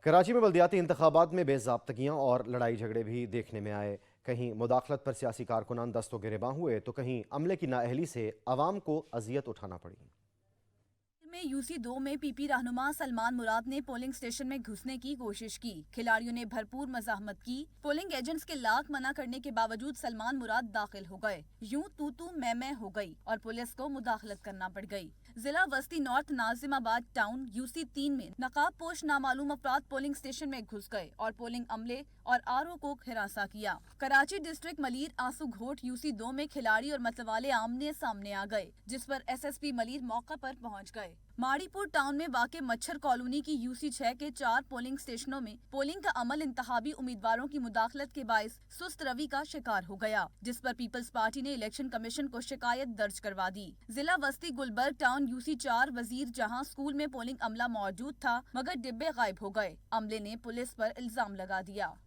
کراچی میں بلدیاتی انتخابات میں بے ضابطگیاں اور لڑائی جھگڑے بھی دیکھنے میں آئے۔ کہیں مداخلت پر سیاسی کارکنان دست و گریباں ہوئے تو کہیں عملے کی نااہلی سے عوام کو اذیت اٹھانا پڑی۔ میں UC2 میں پی پی رہنما سلمان مراد نے پولنگ سٹیشن میں گھسنے کی کوشش کی۔ کھلاڑیوں نے بھرپور مزاحمت کی۔ پولنگ ایجنٹس کے لاکھ منع کرنے کے باوجود سلمان مراد داخل ہو گئے۔ یوں تو میں ہو گئی اور پولیس کو مداخلت کرنا پڑ گئی۔ ضلع وسطی نارتھ ناظم آباد ٹاؤن UC3 میں نقاب پوش نامعلوم افراد پولنگ سٹیشن میں گھس گئے اور پولنگ عملے اور RO کو ہراساں کیا۔ کراچی ڈسٹرکٹ ملیر آنسو گھوٹ UC2 میں کھلاڑی اور متوالے آمنے سامنے آ گئے، جس پر SSP ملیر موقع پر پہنچ گئے۔ ماڑی پور ٹاؤن میں واقع مچھر کالونی کی UC6 کے 4 پولنگ سٹیشنوں میں پولنگ کا عمل انتخابی امیدواروں کی مداخلت کے باعث سست روی کا شکار ہو گیا، جس پر پیپلز پارٹی نے الیکشن کمیشن کو شکایت درج کروا دی۔ ضلع وسطی گلبرگ ٹاؤن UC4 وزیر جہاں اسکول میں پولنگ عملہ موجود تھا مگر ڈبے غائب ہو گئے۔ عملے نے پولیس پر الزام لگا دیا۔